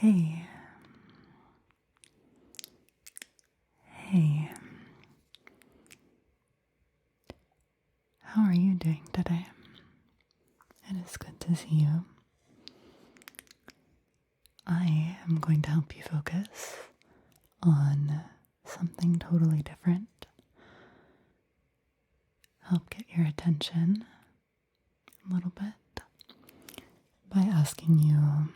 Hey, hey, how are you doing today? It is good to see you. I am going to help you focus on something totally different. Help get your attention a little bit by asking you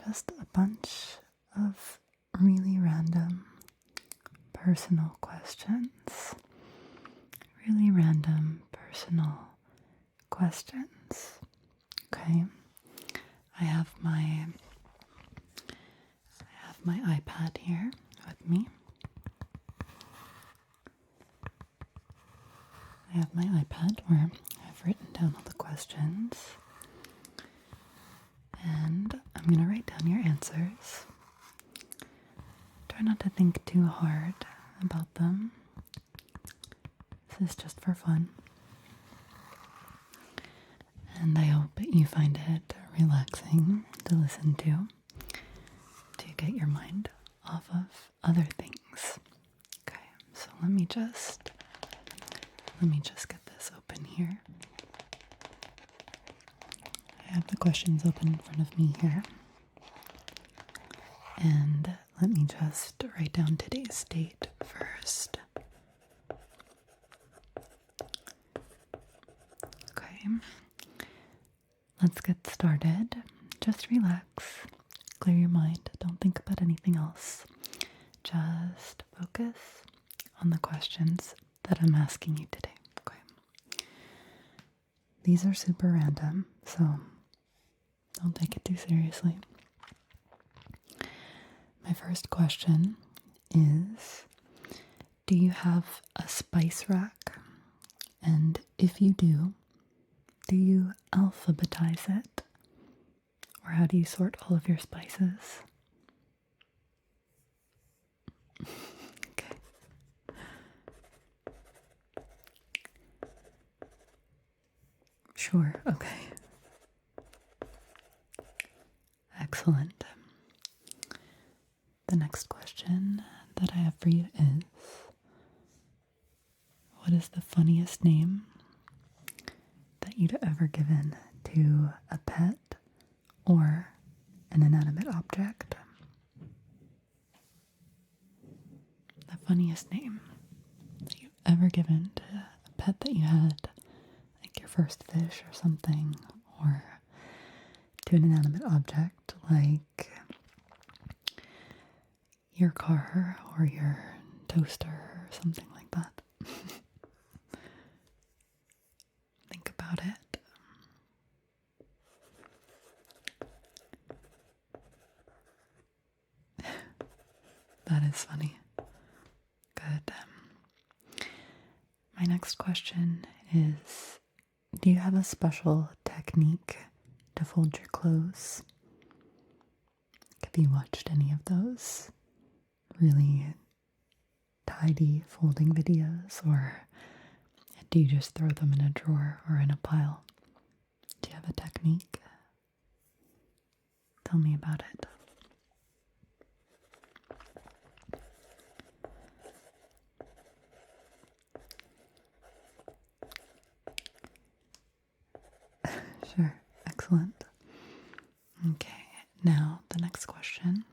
just a bunch of really random personal questions. Really random personal questions. Okay? I have my iPad here with me. I have my iPad where I've written down all the questions. And I'm going to write down your answers. Try not to think too hard about them. This is just for fun. And I hope you find it relaxing to listen to get your mind off of other things. Okay, so let me just get this open here. I have the questions open in front of me here. And let me just write down today's date first. Okay, let's get started. Just relax, clear your mind, don't think about anything else. Just focus on the questions that I'm asking you today. Okay. These are super random, so don't take it too seriously. My first question is, do you have a spice rack? And if you do you alphabetize it? Or how do you sort all of your spices? Okay. Sure, okay. Excellent. The next question that I have for you is, what is the funniest name that you'd ever given to a pet or an inanimate object? The funniest name that you've ever given to a pet that you had, like your first fish or something, or to an inanimate object like your car or your toaster or something like that. Think about it. That is funny. Good. My next question is, do you have a special technique to fold your clothes? Have you watched any of those really tidy folding videos, or do you just throw them in a drawer or in a pile? Do you have a technique? Tell me about it. Sure, excellent. Okay, now the next question.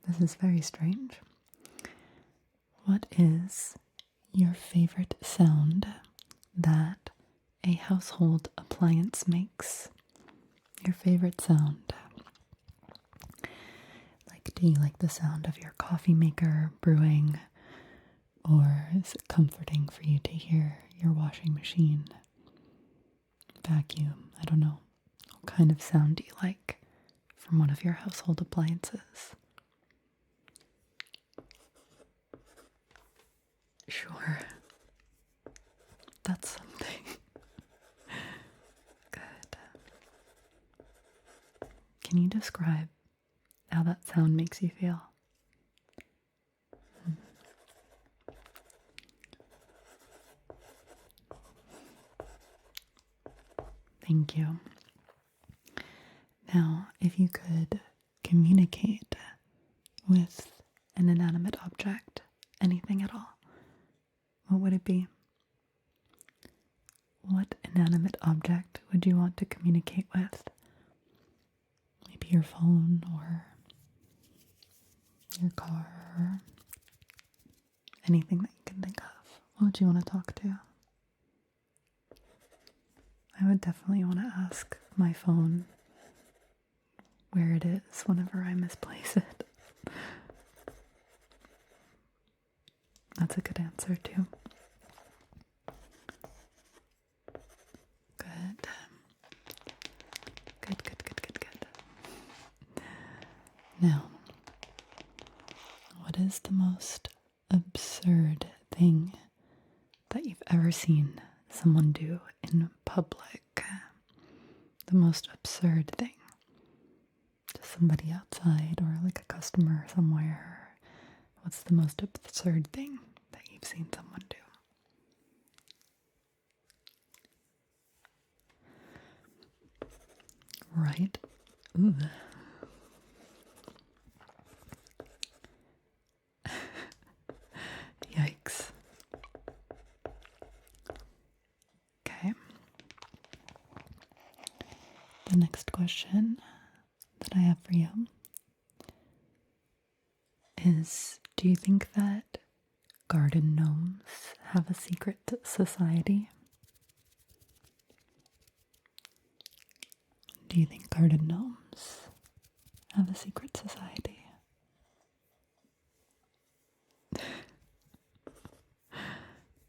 This is very strange. What is your favorite sound that a household appliance makes? Your favorite sound. Like, do you like the sound of your coffee maker brewing? Or is it comforting for you to hear your washing machine vacuum? I don't know. What kind of sound do you like from one of your household appliances? Sure. That's something. Good. Can you describe how that sound makes you feel? Thank you. Now, if you could communicate with an inanimate object, anything at all, what would it be? What inanimate object would you want to communicate with? Maybe your phone or your car or anything that you can think of. What would you want to talk to? I would definitely want to ask my phone where it is whenever I misplace it. That's a good answer too. Good. Good. Now, what is the most absurd thing that you've ever seen someone do in public? The most absurd thing to somebody outside or like a customer somewhere. What's the most absurd thing that you've seen someone do? Right? Ooh. Yikes. Okay. The next question that I have for you is, do you think that garden gnomes have a secret society? Do you think garden gnomes have a secret society?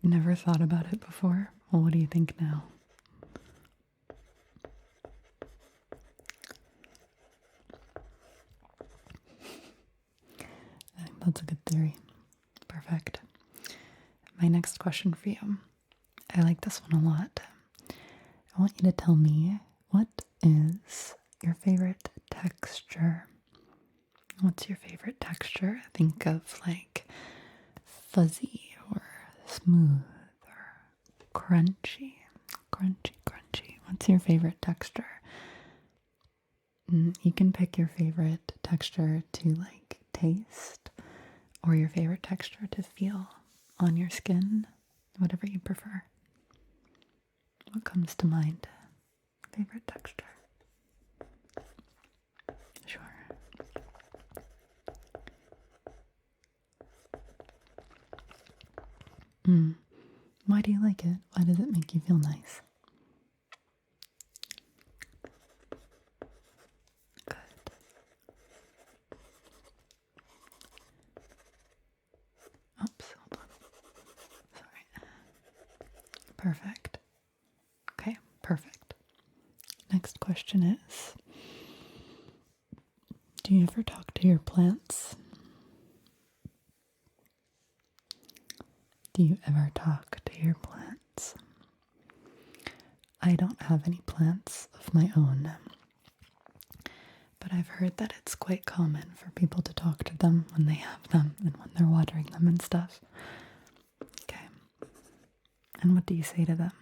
Never thought about it before. Well, what do you think now? I think that's a good theory. Perfect. My next question for you. I like this one a lot. I want you to tell me, what is your favorite texture? What's your favorite texture? Think of like fuzzy or smooth or crunchy. What's your favorite texture? You can pick your favorite texture to like taste or your favorite texture to feel on your skin, whatever you prefer. What comes to mind? Favorite texture? Sure. Why do you like it? Why does it make you feel nice? Good. Oops, hold on. Sorry. Perfect. Okay, perfect. Next question is, do you ever talk to your plants? Do you ever talk to your plants? I don't have any plants of my own, but I've heard that it's quite common for people to talk to them when they have them and when they're watering them and stuff. Okay. And what do you say to them?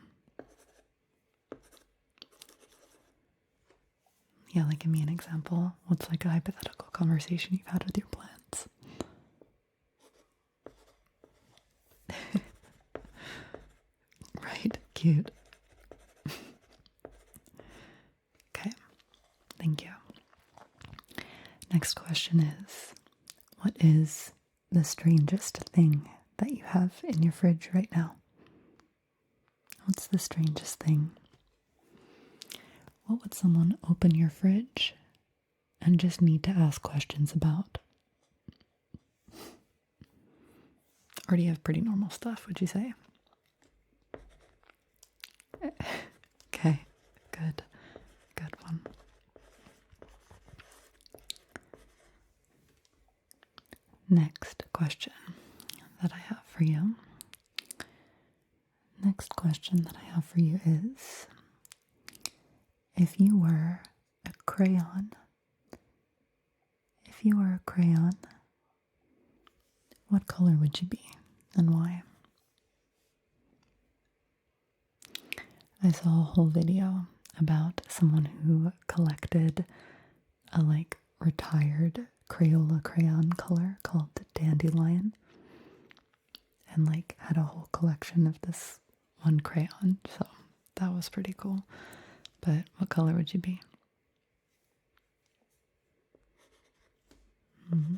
Yeah, like give me an example. What's like a hypothetical conversation you've had with your plants? Right? Cute. Okay. Thank you. Next question is, what is the strangest thing that you have in your fridge right now? What's the strangest thing? What would someone open your fridge and just need to ask questions about? Or do you have pretty normal stuff, would you say? Okay, good. Good one. Next question that I have for you. Is, if you were a crayon, what color would you be and why? I saw a whole video about someone who collected a like retired Crayola crayon color called Dandelion and like had a whole collection of this one crayon. So that was pretty cool. But what color would you be? Mm-hmm.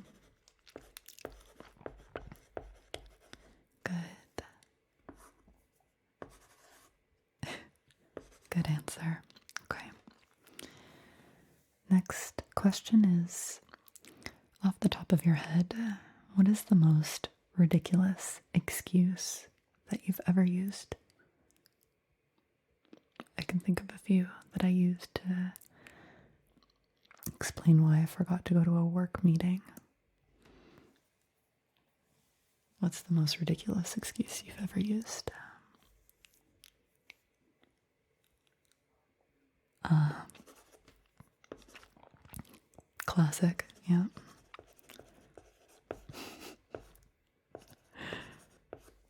Good. Good answer. Okay. Next question is, off the top of your head, what is the most ridiculous excuse that you've ever used? I can think of a few that I used to explain why I forgot to go to a work meeting. What's the most ridiculous excuse you've ever used? Classic, yeah.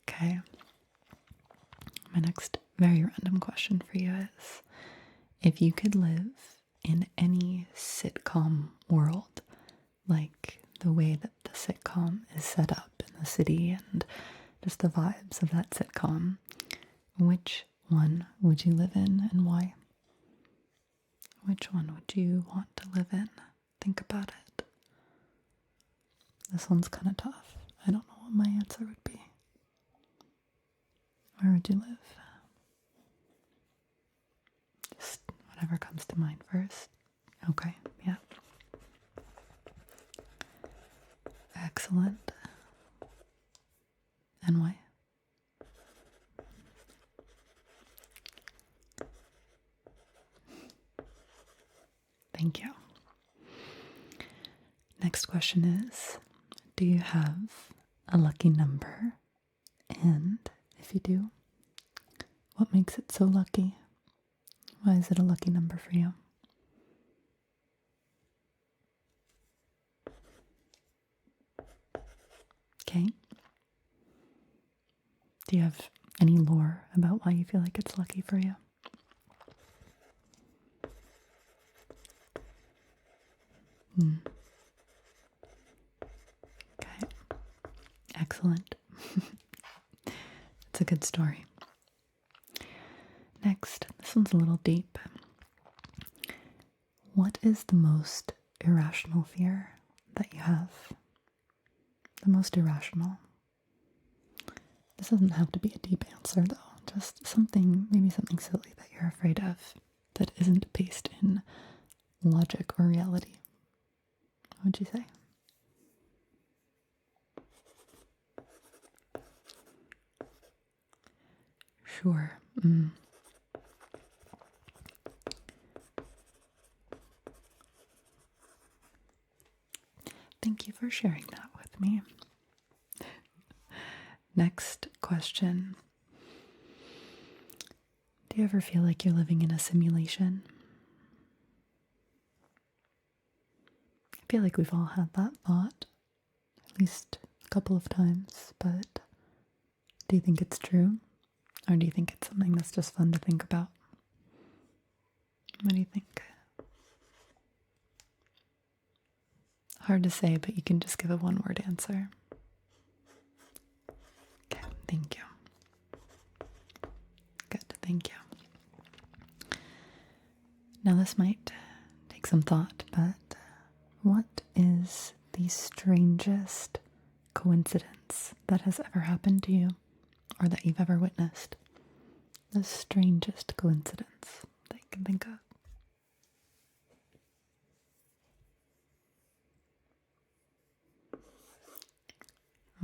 Okay. My next very random question for you is, if you could live in any sitcom world, like the way that the sitcom is set up in the city and just the vibes of that sitcom, which one would you live in and why? Which one would you want to live in? Think about it. This one's kind of tough. I don't know what my answer would be. Where would you live? Just whatever comes to mind first. Okay, yeah. Excellent. And why? Thank you. Next question is, do you have a lucky number? And if you do, what makes it so lucky? Why is it a lucky number for you? Okay. Do you have any lore about why you feel like it's lucky for you? Okay. Excellent. It's a good story. Next, this one's a little deep. What is the most irrational fear that you have? The most irrational. This doesn't have to be a deep answer, though. Just something, maybe something silly that you're afraid of that isn't based in logic or reality. What would you say? Sure. Thank you for sharing that with me. Next question. Do you ever feel like you're living in a simulation? I feel like we've all had that thought, at least a couple of times, but do you think it's true? Or do you think it's something that's just fun to think about? What do you think? Hard to say, but you can just give a one-word answer. Okay, thank you. Good, thank you. Now this might take some thought, but what is the strangest coincidence that has ever happened to you or that you've ever witnessed? The strangest coincidence that you can think of.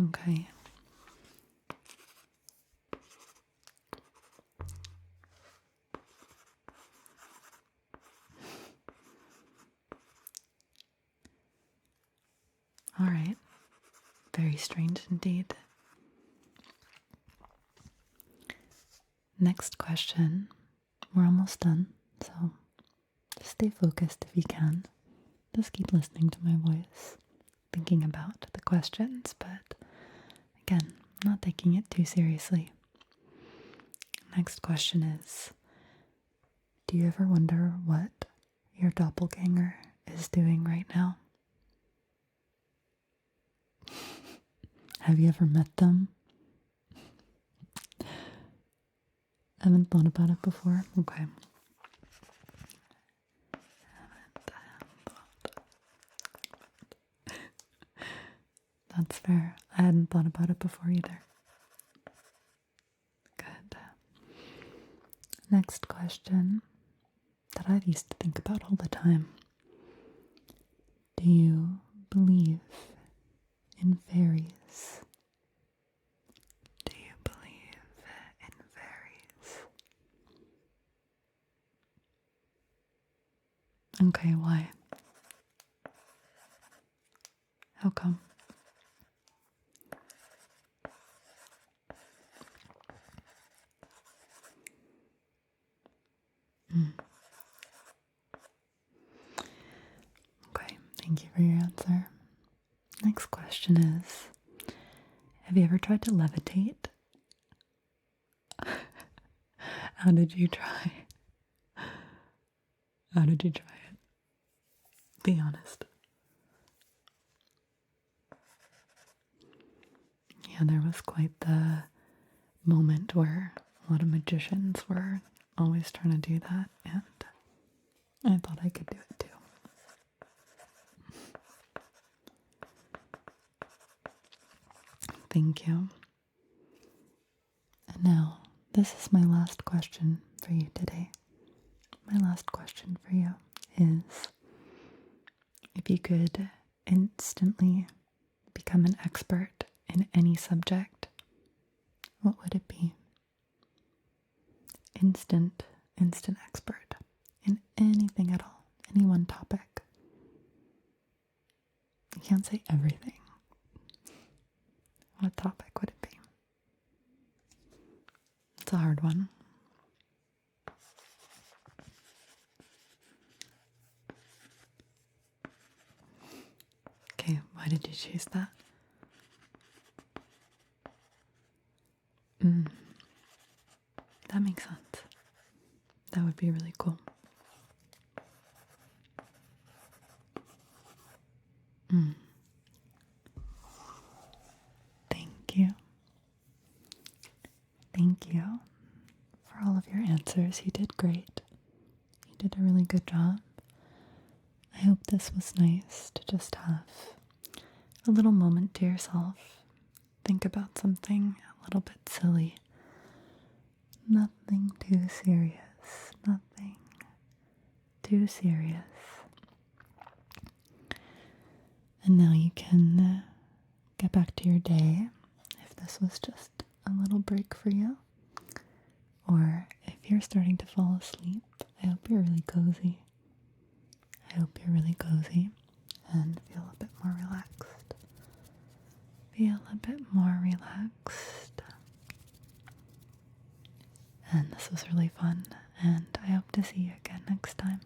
Okay. All right. Very strange indeed. Next question. We're almost done, so just stay focused if you can. Just keep listening to my voice, thinking about the questions, but again, not taking it too seriously. Next question is, do Do you ever wonder what your doppelganger is doing right now? Have you ever met them? Haven't thought about it before? Okay. That's fair. I hadn't thought about it before either. Good. Next question that I used to think about all the time. Do you believe in fairies? Do you believe in fairies? Okay, why? How come? Okay, thank you for your answer. Next question is, have you ever tried to levitate? How did you try? How did you try it? Be honest. Yeah, there was quite the moment where a lot of magicians were always trying to do that, and I thought I could do it too. Thank you. And now, this is my last question for you today. My last question for you is, if you could instantly become an expert in any subject, what would it be? Instant expert in anything at all, any one topic. You can't say everything. What topic would it be? It's a hard one. Okay, why did you choose that? That makes sense. That would be really cool. Thank you. Thank you for all of your answers. You did great. You did a really good job. I hope this was nice to just have a little moment to yourself. Think about something a little bit silly. Nothing too serious. Nothing too serious. And now you can get back to your day if this was just a little break for you. Or if you're starting to fall asleep, I hope you're really cozy. I hope you're really cozy and feel a bit more relaxed. Feel a bit more relaxed. And this was really fun, and I hope to see you again next time.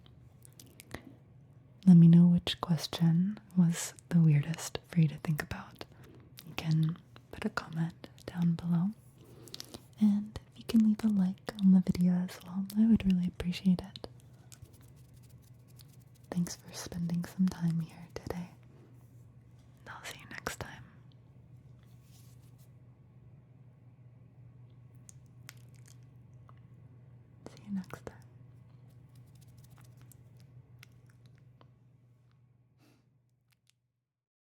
Let me know which question was the weirdest for you to think about. You can put a comment down below. And if you can leave a like on the video as well, I would really appreciate it. Thanks for spending some time here.